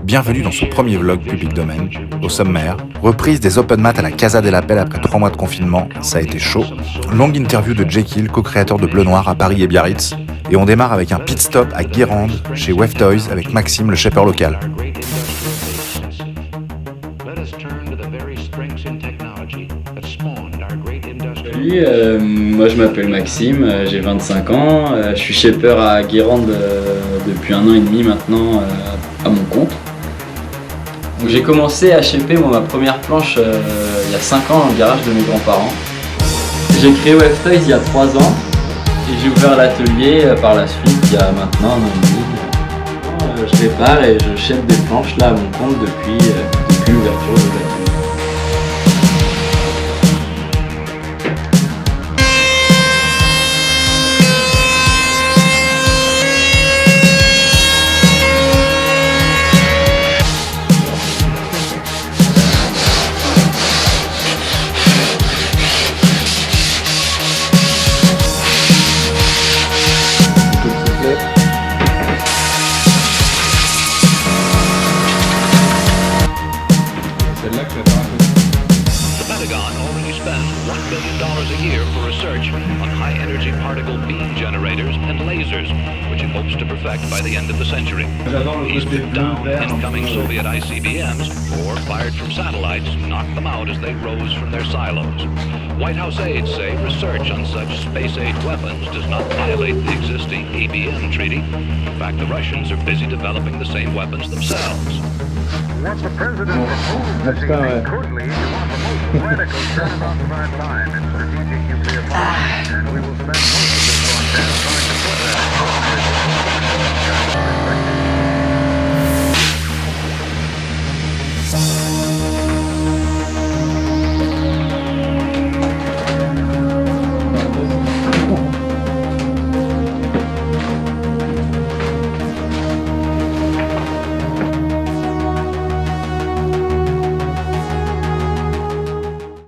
Bienvenue dans ce premier vlog public domaine. Au sommaire, reprise des open mat à la Casa de la Pelle après 3 mois de confinement, ça a été chaud. Longue interview de Jekyll, co-créateur de Bleu Noir à Paris et Biarritz. Et on démarre avec un pit stop à Guérande, chez Wave Toys, avec Maxime, le shaper local. Salut, moi je m'appelle Maxime, j'ai 25 ans, je suis shaper à Guérande depuis 1 an et demi maintenant à mon compte. J'ai commencé à shaper ma première planche il y a 5 ans dans le garage de mes grands-parents. J'ai créé Wave Toys il y a 3 ans et j'ai ouvert l'atelier par la suite il y a maintenant 1 an et demi. Je répare et je shape des planches là à mon compte depuis l'ouverture de l'atelier. A year for research on high-energy particle beam generators and lasers, which it hopes to perfect by the end of the century. He's put down incoming Soviet ICBMs or fired from satellites, knocked them out as they rose from their silos. White House aides say research on such space-age weapons does not violate the existing EBM treaty. In fact, the Russians are busy developing the same weapons themselves. What the president proposed could lead to one of the most radical turnabout of our time in strategic nuclear policy, and we will spend most of this broadcast trying to put that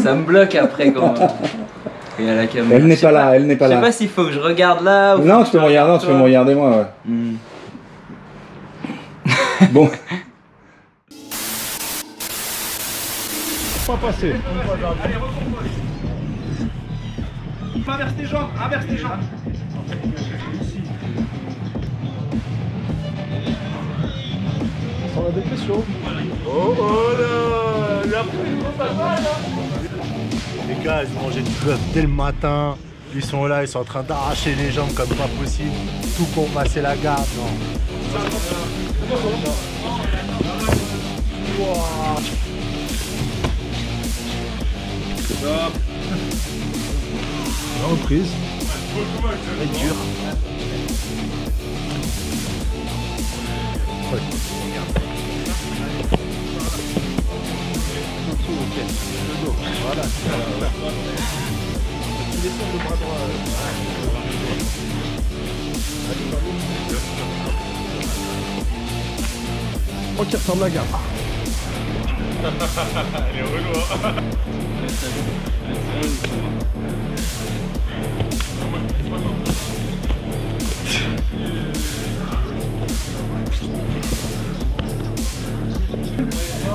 Ça me bloque après quand il y a la caméra. Elle n'est pas là, elle n'est pas là. Je sais pas s'il faut que je regarde là ou... Non, tu peux me regarder, tu peux me regarder moi, ouais. Bon. Pas passer. Inverse tes jambes, inverse tes jambes. Sans la dépression. Oh là, la les gars, ils ont mangé du bœuf dès le matin. Ils sont là, ils sont en train d'arracher les jambes comme pas possible. Tout pour passer la garde. Non. Wow. Stop. La reprise. Elle est dure. Ouais. Le dos. Voilà. Tu descends le bras droit. Oh, qui ressemble à la garde. Elle est relou, hein.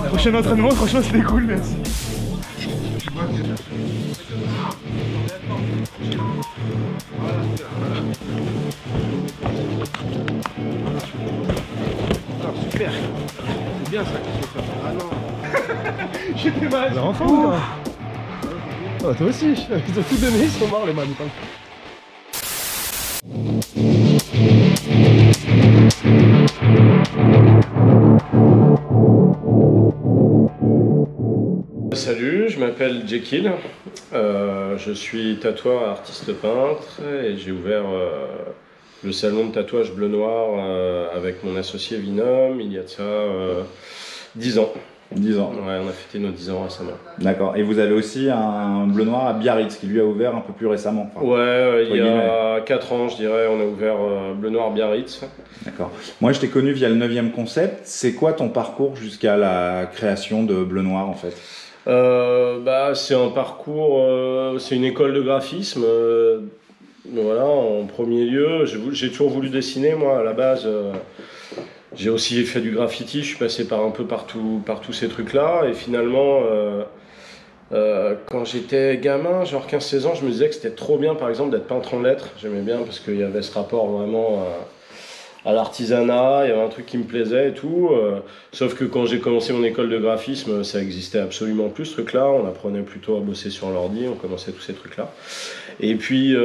Prochain entraînement, franchement c'était cool, merci. Ah, super. C'est bien ça qu'il faut faire. Ah non. J'étais mal. Alors enfin ou pas? Ah, toi aussi. Ils ont tout donné, ils sont morts les manipants. Salut, je m'appelle Jekyll, je suis tatoueur, artiste peintre et j'ai ouvert le salon de tatouage Bleu Noir avec mon associé Vinom il y a de ça 10 ans. 10 ans. Ouais, on a fêté nos 10 ans récemment. D'accord. Et vous avez aussi un Bleu Noir à Biarritz qui lui a ouvert un peu plus récemment. Enfin, ouais, il y a 4 ans je dirais, on a ouvert Bleu Noir Biarritz. D'accord. Moi je t'ai connu via le 9e concept. C'est quoi ton parcours jusqu'à la création de Bleu Noir en fait? C'est un parcours, c'est une école de graphisme. Voilà, en premier lieu, j'ai toujours voulu dessiner moi à la base. J'ai aussi fait du graffiti, je suis passé un peu par tous ces trucs-là. Et finalement, quand j'étais gamin, genre 15-16 ans, je me disais que c'était trop bien, par exemple, d'être peintre en lettres. J'aimais bien parce qu'il y avait ce rapport vraiment à l'artisanat, il y avait un truc qui me plaisait et tout. Sauf que quand j'ai commencé mon école de graphisme, ça existait absolument plus ce truc-là. On apprenait plutôt à bosser sur l'ordi, on commençait tous ces trucs-là. Et puis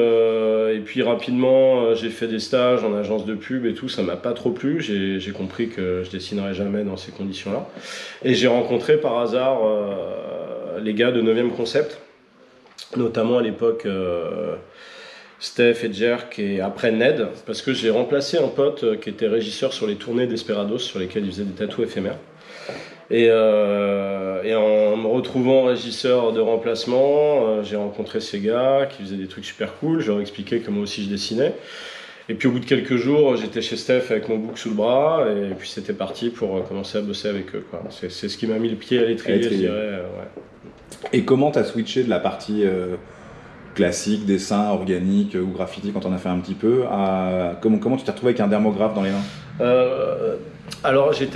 rapidement, j'ai fait des stages en agence de pub et tout, ça m'a pas trop plu. J'ai compris que je dessinerais jamais dans ces conditions-là. Et j'ai rencontré par hasard les gars de 9e Concept, notamment à l'époque Steph et Jerk et après Ned, parce que j'ai remplacé un pote qui était régisseur sur les tournées Desperados sur lesquelles il faisait des tatous éphémères. Et en me retrouvant régisseur de remplacement, j'ai rencontré ces gars qui faisaient des trucs super cool, je leur ai expliqué que moi aussi je dessinais. Et puis au bout de quelques jours, j'étais chez Steph avec mon book sous le bras, et puis c'était parti pour commencer à bosser avec eux, quoi. C'est ce qui m'a mis le pied à l'étrier, je dirais. Ouais. Et comment tu as switché de la partie classique, dessin, organique ou graffiti quand on a fait un petit peu, à comment tu t'es retrouvé avec un dermographe dans les mains? Alors j'ai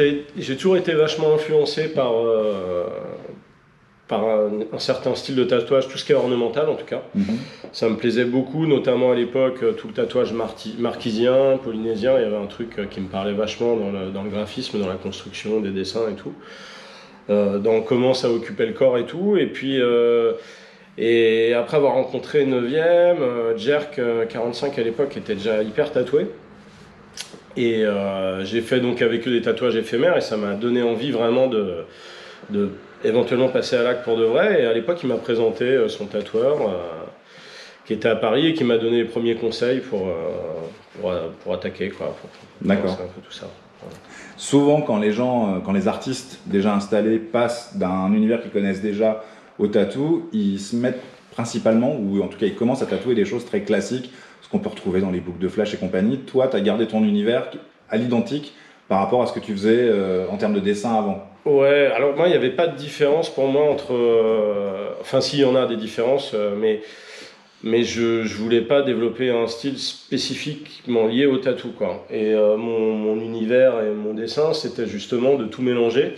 toujours été vachement influencé par un certain style de tatouage, tout ce qui est ornemental en tout cas. Ça me plaisait beaucoup, notamment à l'époque, tout le tatouage marquisien, polynésien, il y avait un truc qui me parlait vachement dans le graphisme, dans la construction des dessins et tout. Dans comment ça occupait le corps et tout. Et puis, et après avoir rencontré 9e, Jerk 45 à l'époque était déjà hyper tatoué. Et j'ai fait donc avec eux des tatouages éphémères et ça m'a donné envie vraiment de éventuellement passer à l'acte pour de vrai. Et à l'époque, il m'a présenté son tatoueur qui était à Paris et qui m'a donné les premiers conseils pour attaquer, quoi. D'accord. C'est un peu tout ça. Voilà. Souvent, quand les artistes déjà installés passent d'un univers qu'ils connaissent déjà au tatou, ils se mettent principalement, ou en tout cas ils commencent à tatouer des choses très classiques, ce qu'on peut retrouver dans les books de Flash et compagnie. Toi, tu as gardé ton univers à l'identique par rapport à ce que tu faisais en termes de dessin avant. Ouais, alors moi, il n'y avait pas de différence pour moi entre... Enfin, si, il y en a des différences, mais je voulais pas développer un style spécifiquement lié au tatou, quoi. Et mon univers et mon dessin, c'était justement de tout mélanger.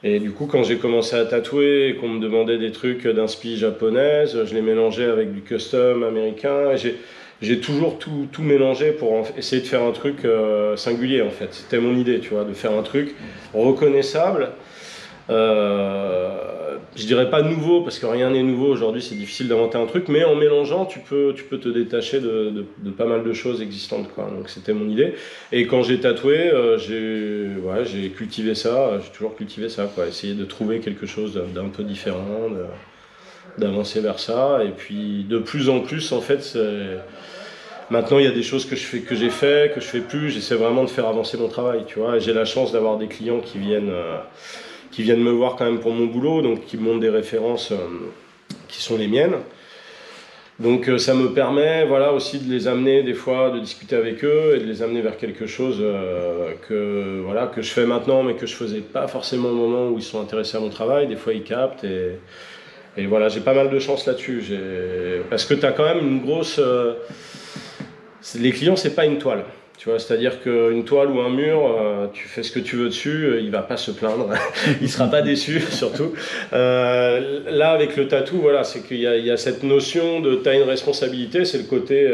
Et du coup, quand j'ai commencé à tatouer et qu'on me demandait des trucs d'inspi japonaise, je les mélangeais avec du custom américain. J'ai toujours tout mélangé pour essayer de faire un truc singulier, en fait. C'était mon idée, tu vois, de faire un truc reconnaissable. Je dirais pas nouveau, parce que rien n'est nouveau aujourd'hui, c'est difficile d'inventer un truc, mais en mélangeant, tu peux te détacher de pas mal de choses existantes, quoi. Donc c'était mon idée. Et quand j'ai tatoué, j'ai cultivé ça, j'ai toujours cultivé ça, quoi. Essayer de trouver quelque chose d'un peu différent, d'avancer vers ça. Et puis de plus en plus, en fait, maintenant il y a des choses que j'ai fait, que je fais plus, j'essaie vraiment de faire avancer mon travail, tu vois. Et j'ai la chance d'avoir des clients qui viennent me voir quand même pour mon boulot, donc qui me montrent des références qui sont les miennes. Donc ça me permet, voilà, aussi de les amener des fois, de discuter avec eux et de les amener vers quelque chose que je fais maintenant, mais que je faisais pas forcément au moment où ils sont intéressés à mon travail. Des fois ils captent et voilà, j'ai pas mal de chance là-dessus. Parce que tu as quand même une grosse... Les clients, c'est pas une toile. Tu vois, c'est-à-dire qu'une toile ou un mur, tu fais ce que tu veux dessus, il va pas se plaindre, il sera pas déçu surtout. Là, avec le tatou, voilà, c'est qu'il y a cette notion de t'as une responsabilité, c'est le côté,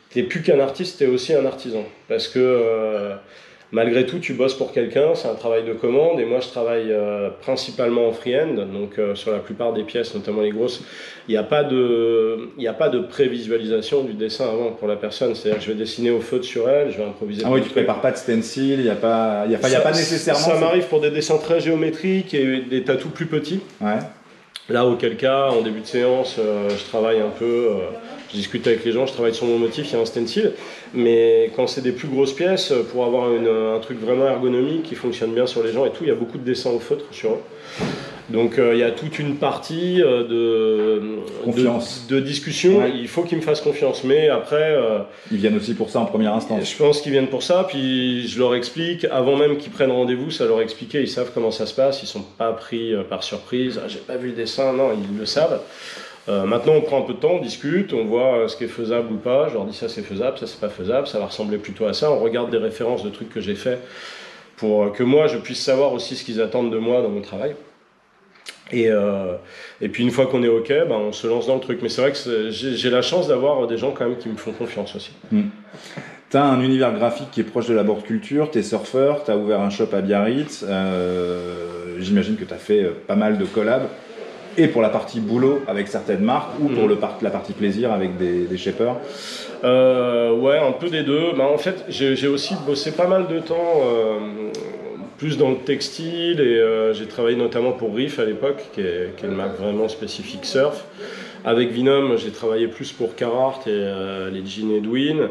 t'es plus qu'un artiste, t'es aussi un artisan. Parce que malgré tout, tu bosses pour quelqu'un, c'est un travail de commande, et moi je travaille principalement en freehand, donc sur la plupart des pièces, notamment les grosses, il n'y a pas de prévisualisation du dessin avant pour la personne, c'est-à-dire que je vais dessiner au feutre sur elle, je vais improviser. Ah oui, tu ne prépares pas de stencil, il n'y a pas nécessairement... Ça m'arrive pour des dessins très géométriques et des tatous plus petits. Ouais. Là, auquel cas, en début de séance, je travaille un peu, je discute avec les gens, je travaille sur mon motif, il y a un stencil. Mais quand c'est des plus grosses pièces, pour avoir un truc vraiment ergonomique qui fonctionne bien sur les gens et tout, il y a beaucoup de dessins au feutre sur eux. Donc il y a toute une partie de discussion, ouais. Il faut qu'ils me fassent confiance, mais après... ils viennent aussi pour ça en première instance. Je pense qu'ils viennent pour ça, puis je leur explique, avant même qu'ils prennent rendez-vous, ça leur expliquer, ils savent comment ça se passe, ils sont pas pris par surprise, j'ai pas vu le dessin, non, ils le savent. Maintenant, on prend un peu de temps, on discute, on voit ce qui est faisable ou pas. Je leur dis ça c'est faisable, ça c'est pas faisable, ça va ressembler plutôt à ça. On regarde des références de trucs que j'ai fait pour que moi je puisse savoir aussi ce qu'ils attendent de moi dans mon travail. Et puis une fois qu'on est OK, ben, on se lance dans le truc. Mais c'est vrai que j'ai la chance d'avoir des gens quand même qui me font confiance aussi. Tu as un univers graphique qui est proche de la board culture, tu es surfeur, tu as ouvert un shop à Biarritz, j'imagine que tu as fait pas mal de collabs, et pour la partie boulot avec certaines marques, ou pour la partie plaisir avec des shapers. Ouais, un peu des deux. Bah, en fait, j'ai aussi bossé pas mal de temps, plus dans le textile, et j'ai travaillé notamment pour Riff à l'époque, qui est une marque vraiment spécifique surf. Avec Venom, j'ai travaillé plus pour Carhartt et les jeans Edwin.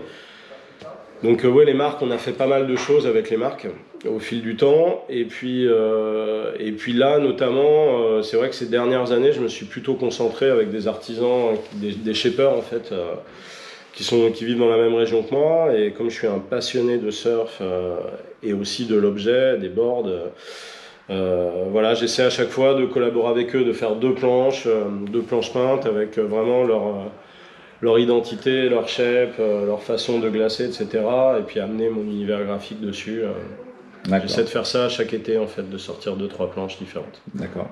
Donc ouais, les marques, on a fait pas mal de choses avec les marques au fil du temps. Et puis là, notamment, c'est vrai que ces dernières années, je me suis plutôt concentré avec des artisans, des shapers en fait, qui vivent dans la même région que moi. Et comme je suis un passionné de surf et aussi de l'objet, des boards, voilà, j'essaie à chaque fois de collaborer avec eux, de faire deux planches peintes avec vraiment leur identité, leur shape, leur façon de glacer, etc. Et puis amener mon univers graphique dessus. J'essaie de faire ça chaque été, en fait, de sortir 2-3 planches différentes. D'accord.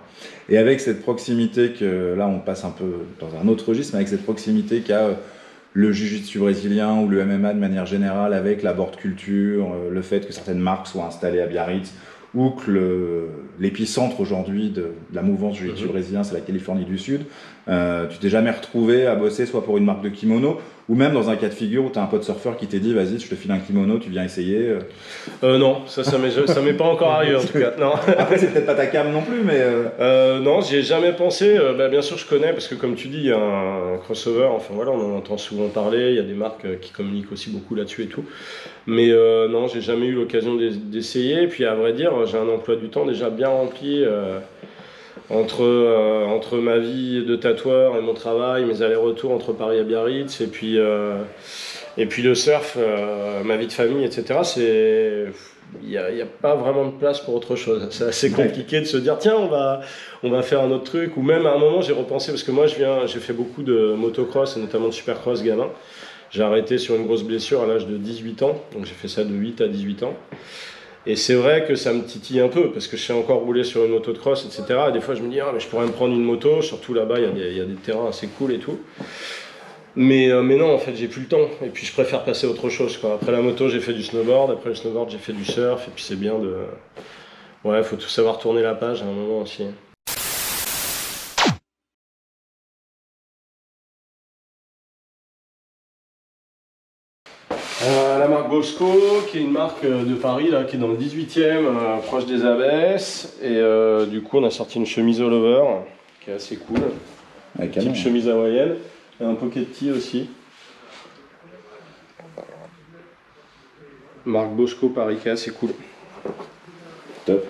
Et avec cette proximité que, là on passe un peu dans un autre registre, mais avec cette proximité qu'a le jiu-jitsu brésilien ou le MMA de manière générale avec la board culture, le fait que certaines marques soient installées à Biarritz, ou que l'épicentre aujourd'hui de la mouvance jiu-jitsu brésilien, c'est la Californie du Sud. Tu t'es jamais retrouvé à bosser soit pour une marque de kimono, ou même dans un cas de figure où tu as un pote surfeur qui t'est dit vas-y, je te file un kimono, tu viens essayer Non, ça m'est pas encore arrivé en tout cas. Non. Après, c'est peut-être pas ta cam non plus, mais. Non, j'y ai jamais pensé. Bien sûr, je connais parce que, comme tu dis, il y a un crossover. Enfin voilà, on en entend souvent parler. Il y a des marques qui communiquent aussi beaucoup là-dessus et tout. Mais non, j'ai jamais eu l'occasion d'essayer. Et puis, à vrai dire, j'ai un emploi du temps déjà bien rempli. Entre ma vie de tatoueur et mon travail, mes allers-retours entre Paris et Biarritz, et puis le surf, ma vie de famille, etc. Il n'y a pas vraiment de place pour autre chose. C'est assez compliqué de se dire tiens, on va faire un autre truc. Ou même à un moment, j'ai repensé, parce que moi, j'ai fait beaucoup de motocross, et notamment de supercross gamin. J'ai arrêté sur une grosse blessure à l'âge de 18 ans, donc j'ai fait ça de 8 à 18 ans. Et c'est vrai que ça me titille un peu, parce que je sais encore rouler sur une moto de cross, etc. Et des fois, je me dis, ah, mais je pourrais me prendre une moto, surtout là-bas, il y a des terrains assez cool et tout. Mais non, en fait, j'ai plus le temps. Et puis, je préfère passer à autre chose, quoi. Après la moto, j'ai fait du snowboard. Après le snowboard, j'ai fait du surf. Et puis, c'est bien de... Ouais, faut tout savoir tourner la page à un moment aussi. La marque Bosco, qui est une marque de Paris, là, qui est dans le 18e, proche des Abbesses. Et du coup, on a sorti une chemise all over, qui est assez cool. Type chemise hawaïenne. Et un pocket tee aussi. Marque Bosco Paris, qui est assez cool. Top.